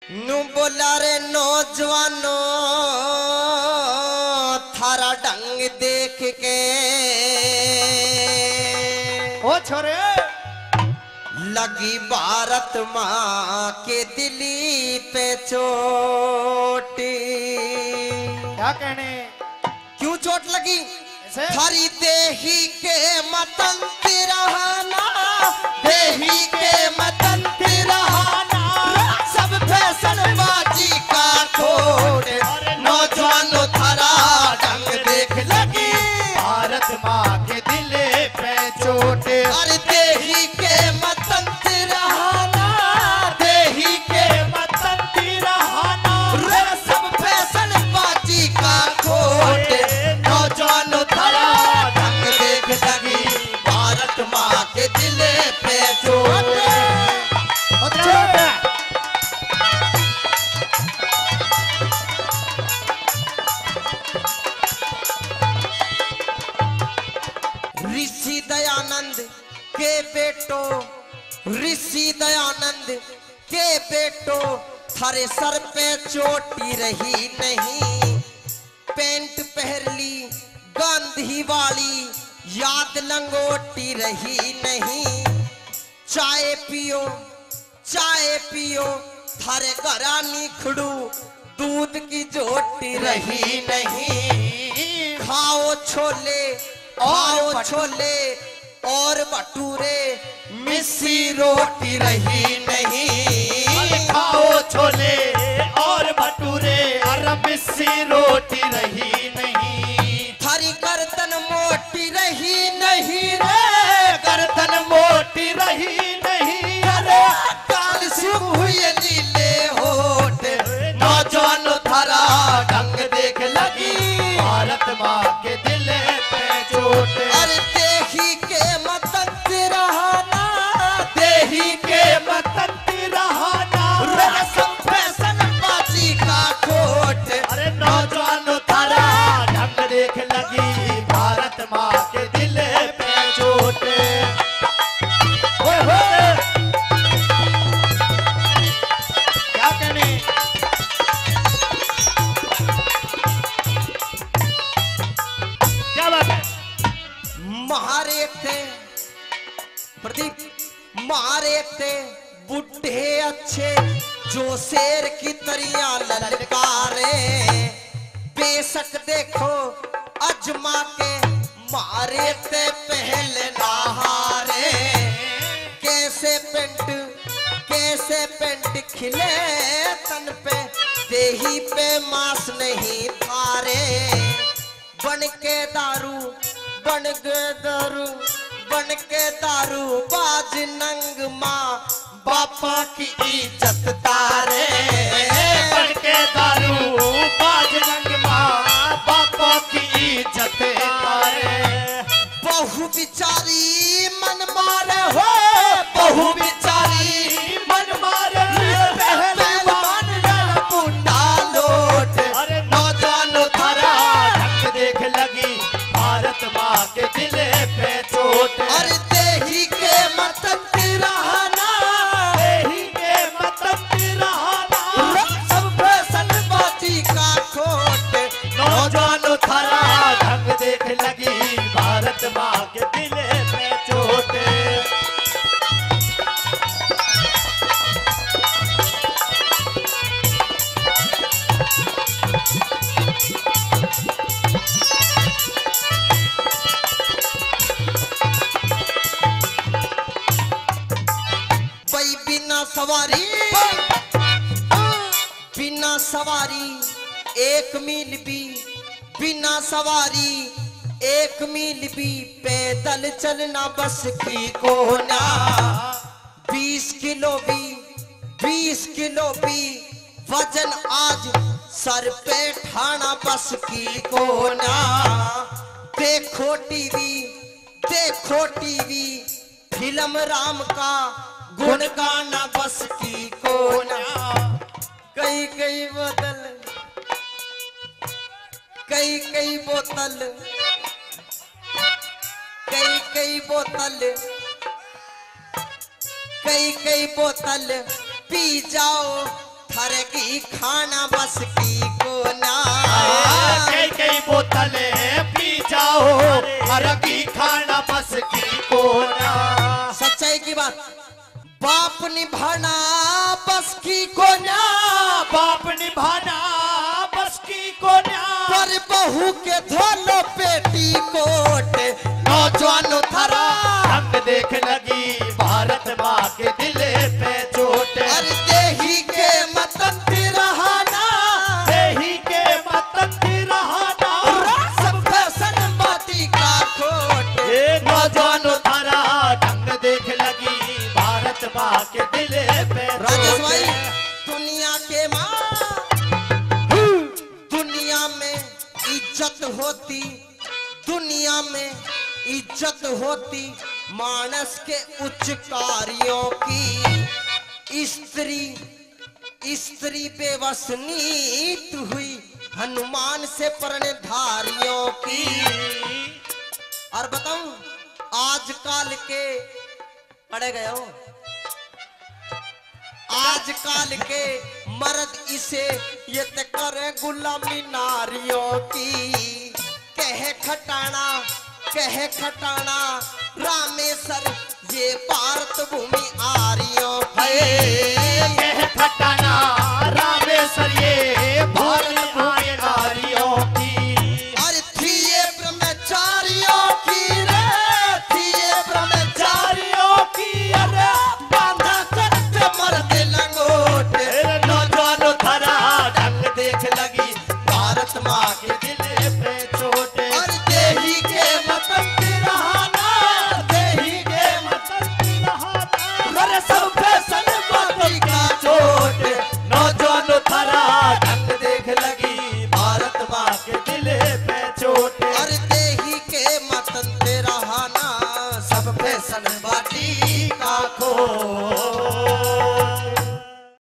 नू बोला रे नौजवानों थारा ढंग देख के ओ छोरे लगी भारत माँ के दिली पे चोट। क्या कहने? क्यों चोट लगी? ऐसे? थारी देही के मतन तिरहाना, देही के मतन तिरहाना, सब फैशन बाजी का खोट। नौजवानों थारा ढंग देख लगी भारत माँ के दिले पे चोट। अरे देही के मतन तिरहाना, देही के मतन तिरहाना, सब फैशन बाजी का खोट। नौजवानों थारा ढंग देख लगी भारत माँ के दिले पे चोट। ऋषि दयानंद के बेटो, ऋषि दयानंद के बेटो थारे सर पे चोटी रही नहीं। पेंट पहन ली गांधी वाली याद लंगोटी रही नहीं। चाय पियो चाय पियो थारे घरानी खड़ू दूध की जोटी रही नहीं। खाओ छोले खाओ छोले और भटूरे मिस्सी रोटी रही नहीं। खाओ छोले और भटूरे और मिस्सी रोटी रही नहीं। थारी गर्दन मोटी रही नहीं रे, गर्दन मोटी रही नहीं। अरे काल सुख हुई नीले होठ। नौजवान थारा ढंग देख लगी भारत माँ के दिले पे चोट। अरे देही के मतन तिरहाना, देही के मतन तिरहाना, सब फैशन बाजी का खोट। अरे नौजवान थारा ढंग देख लगी भारत माँ के दिले पे चोट। ओए होए क्या कहने? क्या बात है? मारे थे प्रदीप, मारे थे बुढ़े अच्छे जो शेर की तरिया ललकारे। बेशक देखो अजमा के मारे थे पहले नहारे। कैसे पेंट खिले तन पे, देही पे मांस नहीं थारे। बन के दारू बन के दारू बाज नंग माँ बापा की इज्जत तारे। बन के दारू बाज रंग माँ बापा की इज्जत तारे। बहु बिचारी मन मारे हो, बहु बिचारी मन मारे पहलवान रण पुंडा लोट। अरे नौजवान थारा ढंग देख लगी भारत माँ के दिले पे चोट। अरे देही के मतन तिरहाना, देही के मतन तिरहाना, सब फैशन बाजी का खोट। नौजवान थारा ढंग देख लगी भारत माँ के दिले पे चोट। भाई बिना सवारी एक मील भी, बिना सवारी एक मील भी पैदल चलना बस की कोना। 20 किलो भी वजन आज सर पे ठाना बस की कोना। देखो टीवी फिल्म राम का गुण गाना बस की कोना। कई बोतल कई बोतल पी जाओ थारे बाप निभाना बस की कोन्या, बाप निभाना बस की कोन्या, पर बहू के धोलो पेटी कोट नौजवान थारा ढंग देख लगी भारत माँ के दिल पे चोट। अरे देही के मतन तिरहाना, देही के मतन तिरहाना, सब फैशन बाती का खोट ये नौजवान थारा ढंग देख लगी भारत माँ के दिल पे राजेश भाई, चोट। दुनिया के माँ, दुनिया में इज्जत होती, दुनिया में इज्जत होती मानस के उच्च कार्यों की। स्त्री बेबस नीत हुई हनुमान से प्रणधारियों की। और बताऊं आजकल के पढ़े गए हो, आजकल के मर्द इसे ये ते करे गुलामी नारियों की। कहे खटाना रामेश्वर ये भारत भूमि आर्यों की। कह खटाना रामेश्वर ये भारत भूमि आर्यों की। अरे थी ये ब्रह्मचारियों की रे, थी ये ब्रह्मचारियों की। अरे बांधा करते मर्द लंगोट नौजवान थारा ढंग देख लगी भारत माँ के दिल पे चोट। और देही के मतन तिरहाना, देही के मतन तिरहाना, अरे सब फैशन बाती का चोट। नौजवान थारा ढंग देख लगी भारत माँ के दिल पे चोट। और देही के मतन तिरहाना, सब फैशन बाती का खो